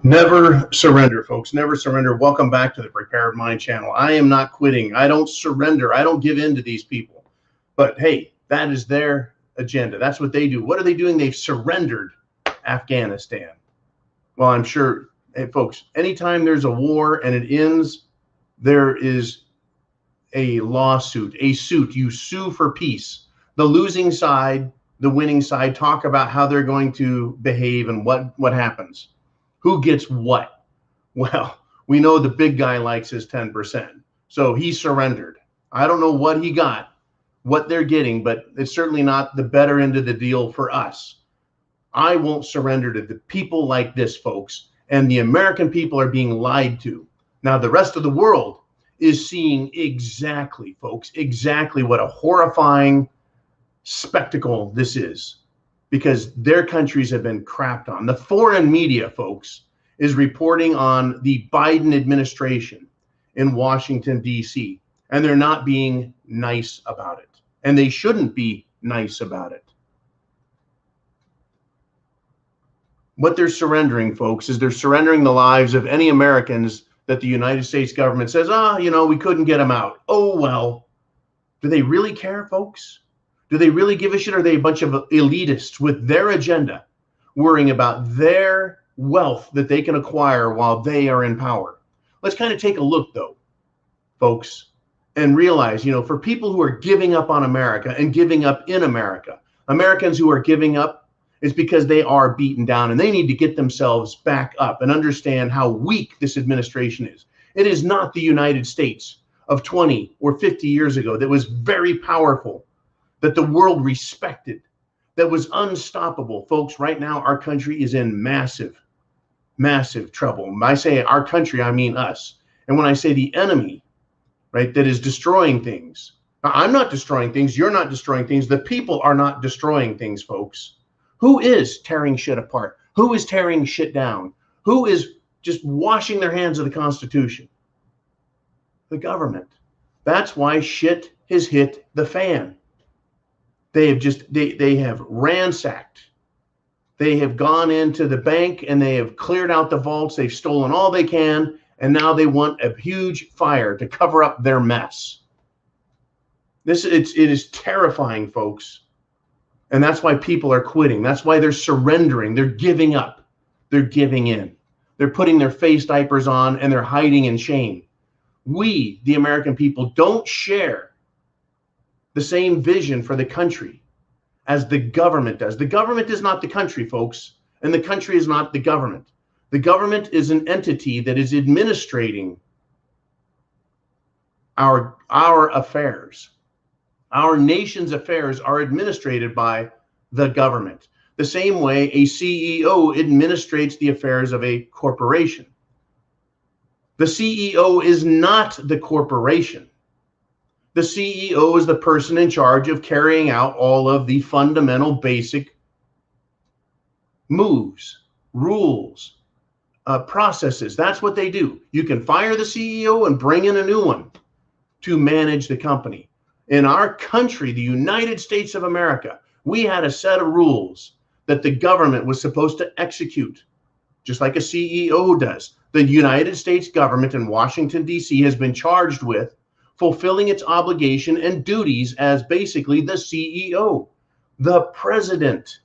Never surrender, folks. Never surrender. Welcome back to the Prepared Mind channel. I am not quitting. I don't surrender. I don't give in to these people. But hey, that is their agenda. That's what they do. What are they doing? They've surrendered Afghanistan. Well, I'm sure, hey, folks, anytime there's a war and it ends, there is a lawsuit, a suit. You sue for peace. The losing side, the winning side, talk about how they're going to behave and what happens. Who gets what? Well, we know the big guy likes his 10%. So he surrendered. I don't know what he got, what they're getting, but it's certainly not the better end of the deal for us. I won't surrender to the people like this, folks. And the American people are being lied to. Now, the rest of the world is seeing exactly, folks, exactly what a horrifying spectacle this is, because their countries have been crapped on. The foreign media, folks, is reporting on the Biden administration in Washington, D.C., and they're not being nice about it. And they shouldn't be nice about it. What they're surrendering, folks, is they're surrendering the lives of any Americans that the United States government says, we couldn't get them out. Oh, well, do they really care, folks? Do they really give a shit? Or are they a bunch of elitists with their agenda, worrying about their wealth that they can acquire while they are in power? Let's kind of take a look, though, folks, and realize, for people who are giving up on America and giving up in America, Americans who are giving up, it's because they are beaten down and they need to get themselves back up and understand how weak this administration is. It is not the United States of 20 or 50 years ago that was very powerful, that the world respected, that was unstoppable. Folks, right now, our country is in massive, massive trouble. When I say our country, I mean us. And when I say the enemy, right, that is destroying things. Now, I'm not destroying things. You're not destroying things. The people are not destroying things, folks. Who is tearing shit apart? Who is tearing shit down? Who is just washing their hands of the Constitution? The government. That's why shit has hit the fan. They have ransacked. They have gone into the bank and they have cleared out the vaults. They've stolen all they can. And now they want a huge fire to cover up their mess. It is terrifying, folks. And that's why people are quitting. That's why they're surrendering. They're giving up. They're giving in. They're putting their face diapers on and they're hiding in shame. We, the American people, don't share the same vision for the country as the government does. The government is not the country, folks, and the country is not the government. The government is an entity that is administrating our affairs. Our nation's affairs are administrated by the government, the same way a CEO administrates the affairs of a corporation. The CEO is not the corporation. The CEO is the person in charge of carrying out all of the fundamental basic moves, rules, processes. That's what they do. You can fire the CEO and bring in a new one to manage the company. In our country, the United States of America, we had a set of rules that the government was supposed to execute, just like a CEO does. The United States government in Washington, D.C. has been charged with fulfilling its obligation and duties as basically the CEO, the president.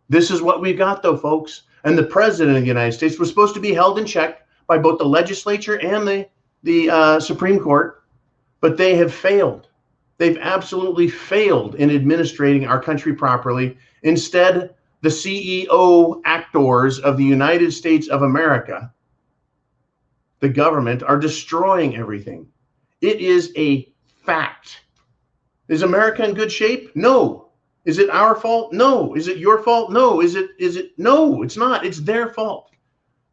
This is what we've got, though, folks. And the president of the United States was supposed to be held in check by both the legislature and the Supreme Court, but they have failed. They've absolutely failed in administrating our country properly. Instead, the CEO actors of the United States of America, the government, are destroying everything. It is a fact. Is America in good shape? No. Is it our fault? No. Is it your fault? No. Is it? No, it's not. It's their fault.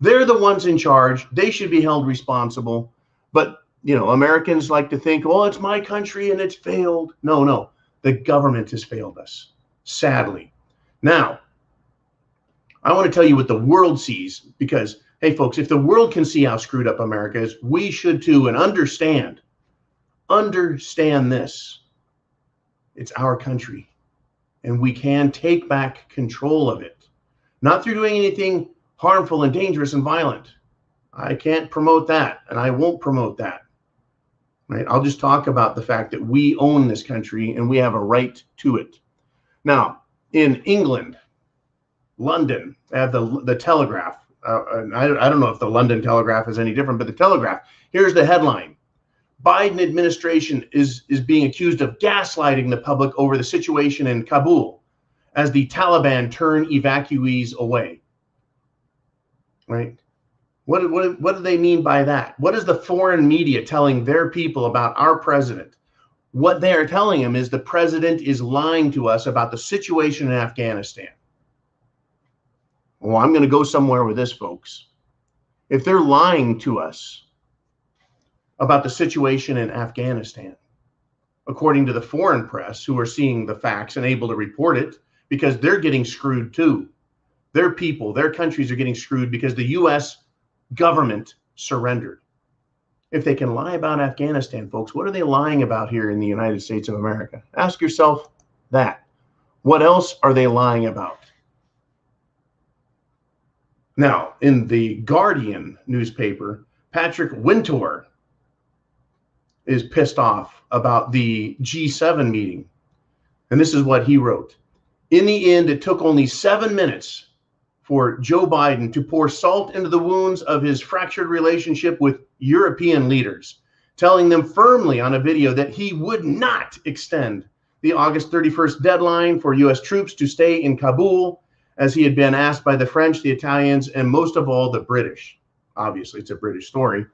They're the ones in charge. They should be held responsible. But Americans like to think, well, it's my country and it's failed. No. The government has failed us, sadly. Now, I want to tell you what the world sees, because, hey, folks, if the world can see how screwed up America is, we should too, and understand this. It's our country, and we can take back control of it. Not through doing anything harmful and dangerous and violent. I can't promote that, and I won't promote that. Right? I'll just talk about the fact that we own this country and we have a right to it. Now, in England, London, they have the Telegraph. I don't know if the London Telegraph is any different, but the Telegraph. Here's the headline. Biden administration is being accused of gaslighting the public over the situation in Kabul as the Taliban turn evacuees away. Right? What do they mean by that? What is the foreign media telling their people about our president? What they are telling him is the president is lying to us about the situation in Afghanistan. Well, I'm going to go somewhere with this, folks. If they're lying to us about the situation in Afghanistan, according to the foreign press who are seeing the facts and able to report it, because they're getting screwed too. Their people, their countries are getting screwed because the U.S. government surrendered. If they can lie about Afghanistan, folks, what are they lying about here in the United States of America? Ask yourself that. What else are they lying about? Now, in the Guardian newspaper, Patrick Wintour is pissed off about the G7 meeting. And this is what he wrote. In the end, it took only 7 minutes for Joe Biden to pour salt into the wounds of his fractured relationship with European leaders, telling them firmly on a video that he would not extend the August 31st deadline for U.S. troops to stay in Kabul, as he had been asked by the French, the Italians, and most of all, the British. Obviously, it's a British story.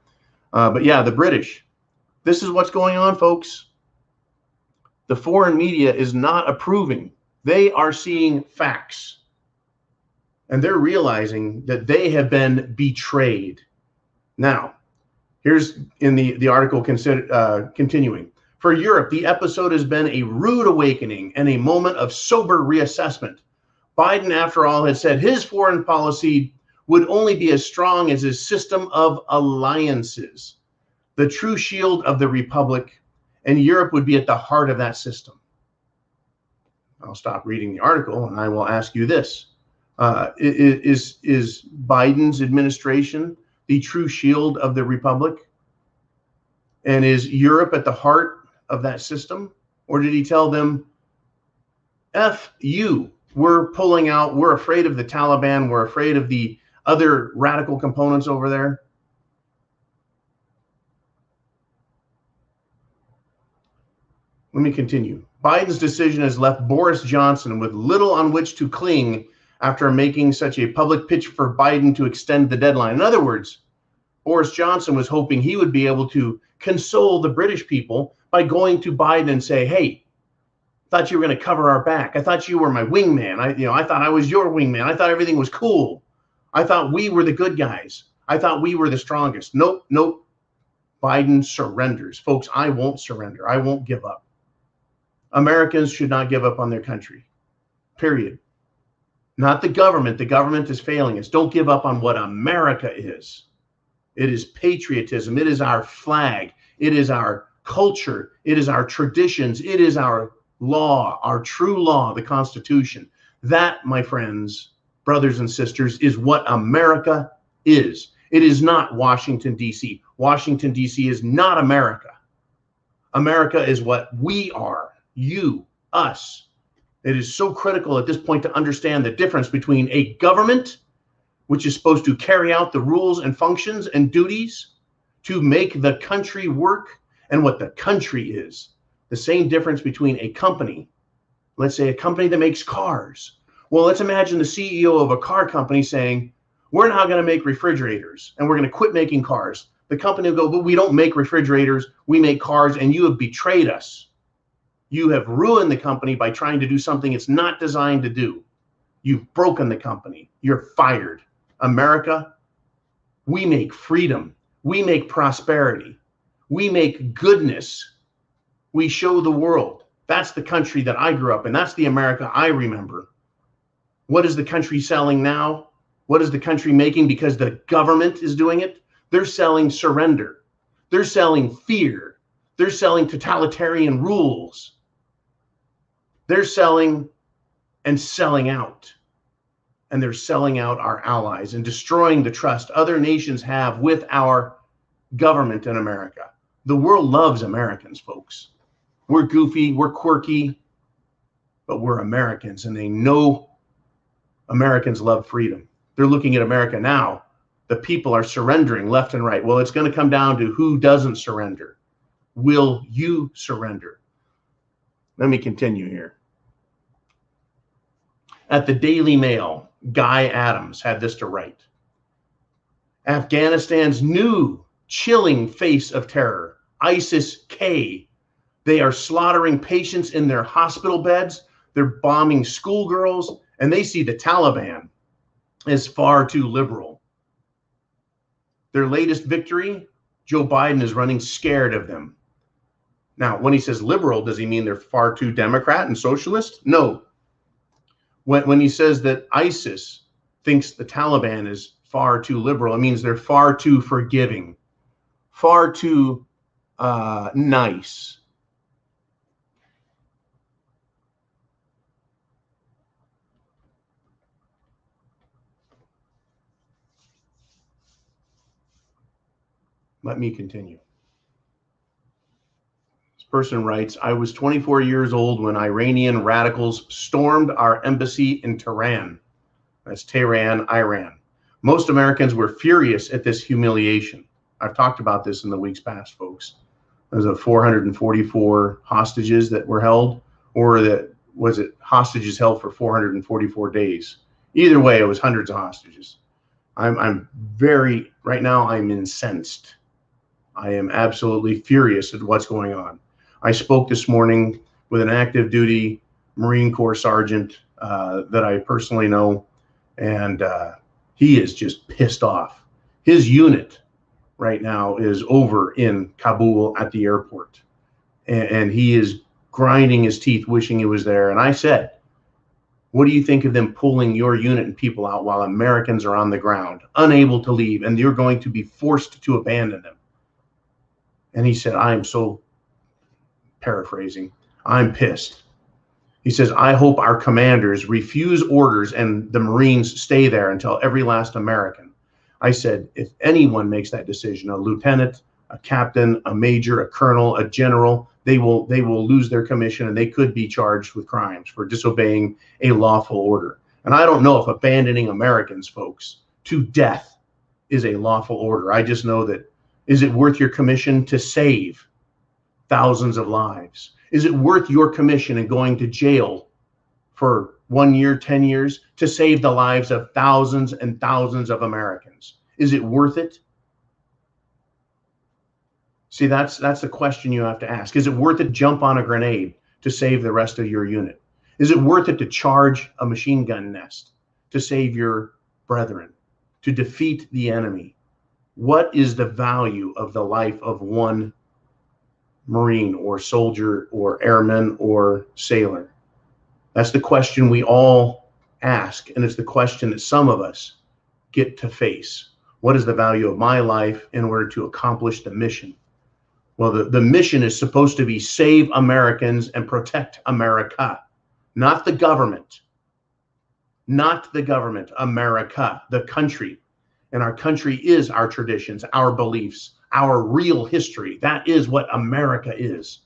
But yeah, the British. This is what's going on, folks. The foreign media is not approving. They are seeing facts. And they're realizing that they have been betrayed. Now, here's in the article continuing. For Europe, the episode has been a rude awakening and a moment of sober reassessment. Biden, after all, had said his foreign policy would only be as strong as his system of alliances, the true shield of the republic, and Europe would be at the heart of that system. I'll stop reading the article and I will ask you this. Is Biden's administration the true shield of the republic? And is Europe at the heart of that system? Or did he tell them, F you, we're pulling out, we're afraid of the Taliban, we're afraid of the other radical components over there? Let me continue. Biden's decision has left Boris Johnson with little on which to cling after making such a public pitch for Biden to extend the deadline. In other words, Boris Johnson was hoping he would be able to console the British people by going to Biden and say, hey, I thought you were going to cover our back. I thought you were my wingman. I thought I was your wingman. I thought everything was cool. I thought we were the good guys. I thought we were the strongest. Nope. Biden surrenders. Folks, I won't surrender. I won't give up. Americans should not give up on their country. Period. Not the government. The government is failing us. Don't give up on what America is. It is patriotism. It is our flag. It is our culture. It is our traditions. It is our law, our true law, the Constitution. That, my friends, brothers and sisters, is what America is. It is not Washington, D.C. Washington, D.C. is not America. America is what we are. You, us. It is so critical at this point to understand the difference between a government, which is supposed to carry out the rules and functions and duties to make the country work, and what the country is. The same difference between a company, let's say a company that makes cars. Well, let's imagine the CEO of a car company saying, we're not going to make refrigerators and we're going to quit making cars. The company will go, but we don't make refrigerators, we make cars, and you have betrayed us. You have ruined the company by trying to do something it's not designed to do. You've broken the company. You're fired. America, we make freedom. We make prosperity. We make goodness. We show the world. That's the country that I grew up in. That's the America I remember. What is the country selling now? What is the country making because the government is doing it? They're selling surrender. They're selling fear. They're selling totalitarian rules. They're selling and selling out. and they're selling out our allies and destroying the trust other nations have with our government in America. The world loves Americans, folks. We're goofy, we're quirky, but we're Americans, and they know Americans love freedom. They're looking at America now. The people are surrendering left and right. Well, it's going to come down to who doesn't surrender. Will you surrender? Let me continue here. At the Daily Mail, Guy Adams had this to write. Afghanistan's new chilling face of terror, ISIS-K. They are slaughtering patients in their hospital beds. They're bombing schoolgirls, and they see the Taliban as far too liberal. Their latest victory, Joe Biden is running scared of them. Now, when he says liberal, does he mean they're far too Democrat and socialist? No. When he says that ISIS thinks the Taliban is far too liberal, it means they're far too forgiving, far too nice. Let me continue. This person writes, I was 24 years old when Iranian radicals stormed our embassy in Tehran. That's Tehran, Iran. Most Americans were furious at this humiliation. I've talked about this in the weeks past, folks. There's a 444 hostages that were held, or that was it hostages held for 444 days. Either way, it was hundreds of hostages. I'm very, right now, I'm incensed. I am absolutely furious at what's going on. I spoke this morning with an active duty Marine Corps sergeant that I personally know, and he is just pissed off. His unit right now is over in Kabul at the airport, and he is grinding his teeth wishing he was there. And I said, what do you think of them pulling your unit and people out while Americans are on the ground, unable to leave, and you're going to be forced to abandon them? And he said, I am so, paraphrasing, I'm pissed. He says, I hope our commanders refuse orders and the Marines stay there until every last American. I said, if anyone makes that decision, a lieutenant, a captain, a major, a colonel, a general, they will lose their commission, and they could be charged with crimes for disobeying a lawful order. And I don't know if abandoning Americans, folks, to death is a lawful order. I just know that, is it worth your commission to save thousands of lives? Is it worth your commission and going to jail for 1 year, 10 years to save the lives of thousands and thousands of Americans? Is it worth it? See, that's the question you have to ask. Is it worth it to jump on a grenade to save the rest of your unit? Is it worth it to charge a machine gun nest to save your brethren, to defeat the enemy? What is the value of the life of one Marine or soldier or airman or sailor? That's the question we all ask, and it's the question that some of us get to face. What is the value of my life in order to accomplish the mission? Well, the mission is supposed to be save Americans and protect America, not the government. Not the government, America, the country. And our country is our traditions, our beliefs, our real history. That is what America is.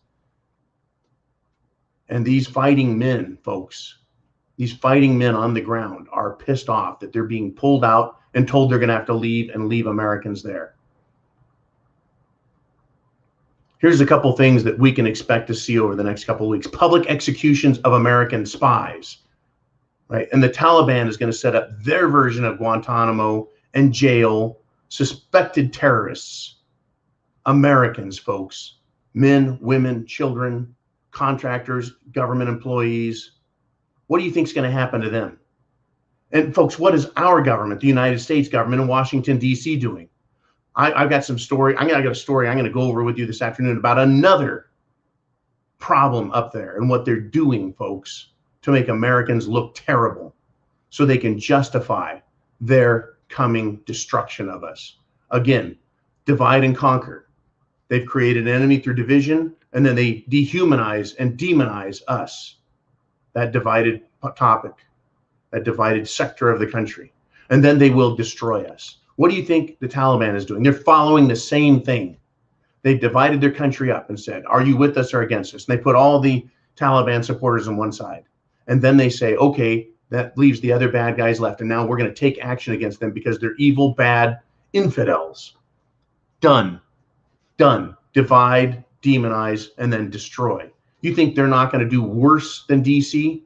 And these fighting men, folks, these fighting men on the ground are pissed off that they're being pulled out and told they're going to have to leave and leave Americans there. Here's a couple things that we can expect to see over the next couple of weeks. Public executions of American spies, right? And the Taliban is going to set up their version of Guantanamo and jail suspected terrorists, Americans, folks, men, women, children, contractors, government employees. What do you think is going to happen to them? And folks, what is our government, the United States government in Washington, D.C. doing? I've got some story. I got a story I'm going to go over with you this afternoon about another problem up there and what they're doing, folks, to make Americans look terrible so they can justify their coming destruction of us. Again, divide and conquer. They've created an enemy through division, and then they dehumanize and demonize us. That divided topic. that divided sector of the country, and then they will destroy us. What do you think the Taliban is doing? They're following the same thing. They divided their country up and said, are you with us or against us? And they put all the Taliban supporters on one side. And then they say, okay, that leaves the other bad guys left. And now we're going to take action against them because they're evil, bad infidels. Done. Done. Divide, demonize, and then destroy. You think they're not going to do worse than DC?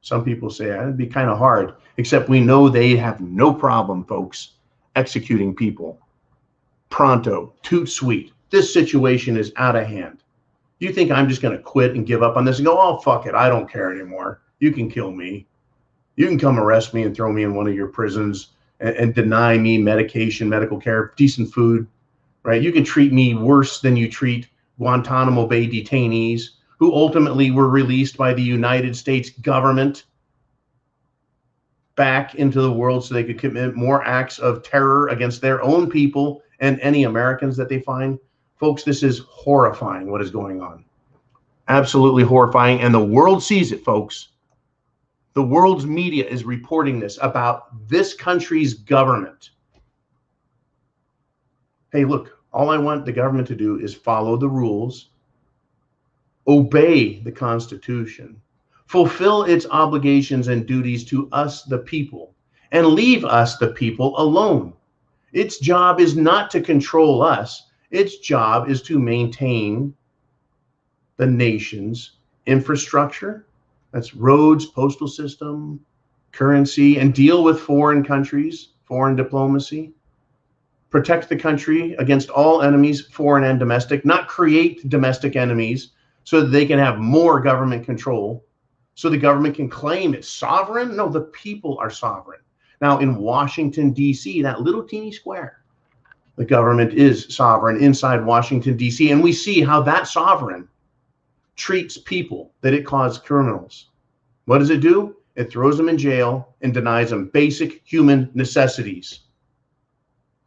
Some people say it'd be kind of hard, except we know they have no problem, folks, executing people. Pronto, toot sweet. This situation is out of hand. You think I'm just going to quit and give up on this and go, oh, fuck it, I don't care anymore. You can kill me. You can come arrest me and throw me in one of your prisons and deny me medication, medical care, decent food, right? You can treat me worse than you treat Guantanamo Bay detainees who ultimately were released by the United States government back into the world so they could commit more acts of terror against their own people and any Americans that they find. Folks, this is horrifying what is going on. Absolutely horrifying. And the world sees it, folks. The world's media is reporting this about this country's government. Hey, look, all I want the government to do is follow the rules, obey the Constitution, fulfill its obligations and duties to us, the people, and leave us, the people, alone. Its job is not to control us. Its job is to maintain the nation's infrastructure. That's roads, postal system, currency, and deal with foreign countries, foreign diplomacy. Protect the country against all enemies, foreign and domestic, not create domestic enemies so that they can have more government control, so the government can claim it's sovereign. No, the people are sovereign. Now, in Washington, D.C., that little teeny square, the government is sovereign inside Washington, D.C., and we see how that sovereign treats people that it calls criminals. What does it do? It throws them in jail and denies them basic human necessities.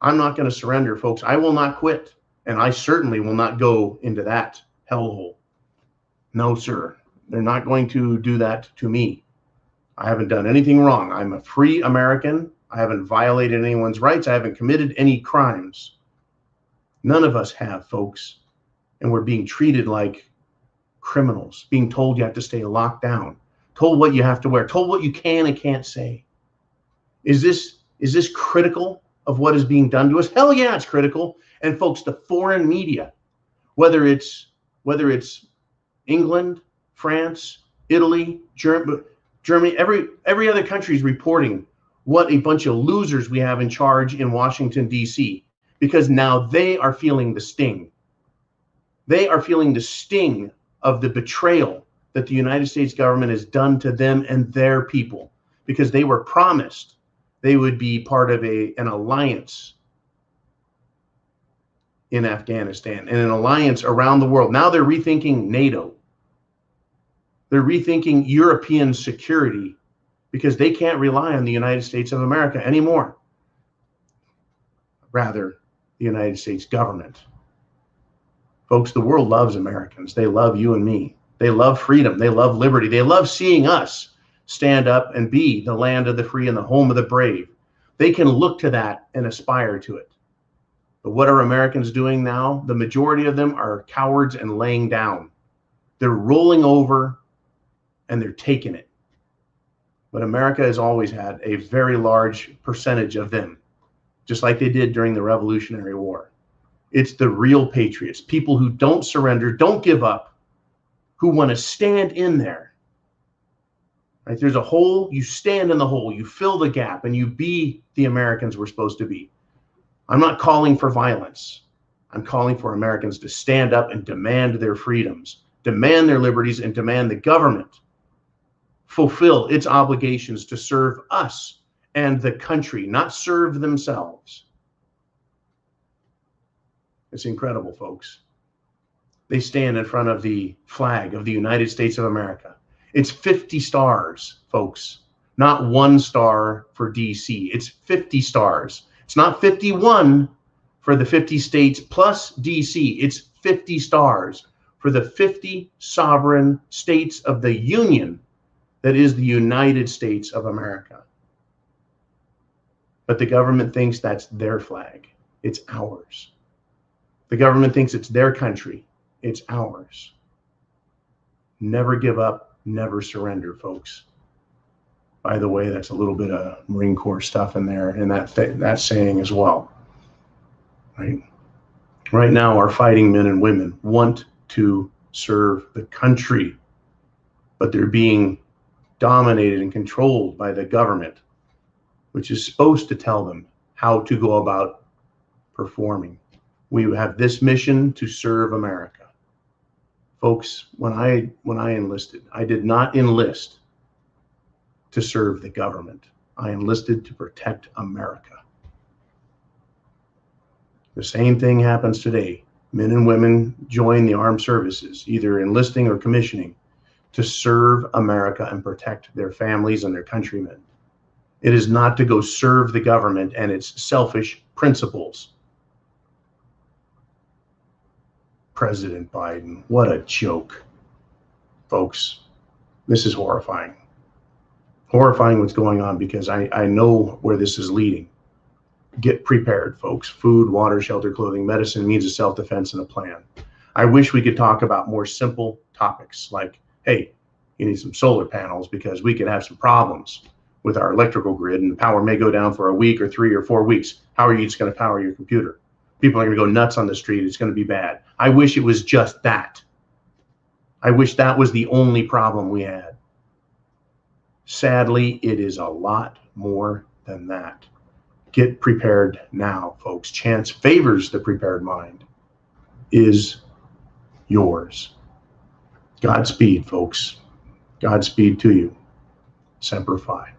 I'm not going to surrender, folks. I will not quit, and I certainly will not go into that hellhole. No, sir. They're not going to do that to me. I haven't done anything wrong. I'm a free American. I haven't violated anyone's rights. I haven't committed any crimes. None of us have, folks. And we're being treated like criminals, being told you have to stay locked down, told what you have to wear, told what you can and can't say. Is this critical of what is being done to us? Hell yeah, it's critical. And folks, the foreign media, whether it's England, France, Italy, Germany, every other country is reporting what a bunch of losers we have in charge in Washington, D.C., because now they are feeling the sting. They are feeling the sting of the betrayal that the United States government has done to them and their people, because they were promised they would be part of an alliance in Afghanistan and an alliance around the world. Now they're rethinking NATO. They're rethinking European security because they can't rely on the United States of America anymore. Rather, the United States government. Folks, the world loves Americans. They love you and me. They love freedom. They love liberty. They love seeing us stand up and be the land of the free and the home of the brave. They can look to that and aspire to it. But what are Americans doing now? The majority of them are cowards and laying down. They're rolling over and they're taking it. But America has always had a very large percentage of them, just like they did during the Revolutionary War. It's the real patriots, people who don't surrender, don't give up, who want to stand in there. Right? There's a hole, you stand in the hole, you fill the gap, and you be the Americans we're supposed to be. I'm not calling for violence. I'm calling for Americans to stand up and demand their freedoms, demand their liberties, and demand the government fulfill its obligations to serve us and the country, not serve themselves. It's incredible, folks. They stand in front of the flag of the United States of America. It's 50 stars, folks, not 1 star for DC. It's 50 stars. It's not 51 for the 50 states plus DC. It's 50 stars for the 50 sovereign states of the Union that is the United States of America. But the government thinks that's their flag. It's ours. The government thinks it's their country. It's ours. Never give up, never surrender, folks. By the way, that's a little bit of Marine Corps stuff in there, and that saying as well. Right? Right now, our fighting men and women want to serve the country, but they're being dominated and controlled by the government, which is supposed to tell them how to go about performing. We have this mission to serve America. Folks, when I enlisted, I did not enlist to serve the government. I enlisted to protect America. The same thing happens today. Men and women join the armed services, either enlisting or commissioning, to serve America and protect their families and their countrymen. It is not to go serve the government and its selfish principles. President Biden, what a joke. Folks, this is horrifying. Horrifying what's going on, because I know where this is leading. Get prepared, folks. Food, water, shelter, clothing, medicine, means of self-defense, and a plan. I wish we could talk about more simple topics like, hey, you need some solar panels because we could have some problems with our electrical grid and the power may go down for a week or 3 or 4 weeks. How are you just going to power your computer? People are going to go nuts on the street. It's going to be bad. I wish it was just that. I wish that was the only problem we had. Sadly, it is a lot more than that. Get prepared now, folks. Chance favors the prepared mind. Is yours. Godspeed, folks. Godspeed to you. Semper Fi.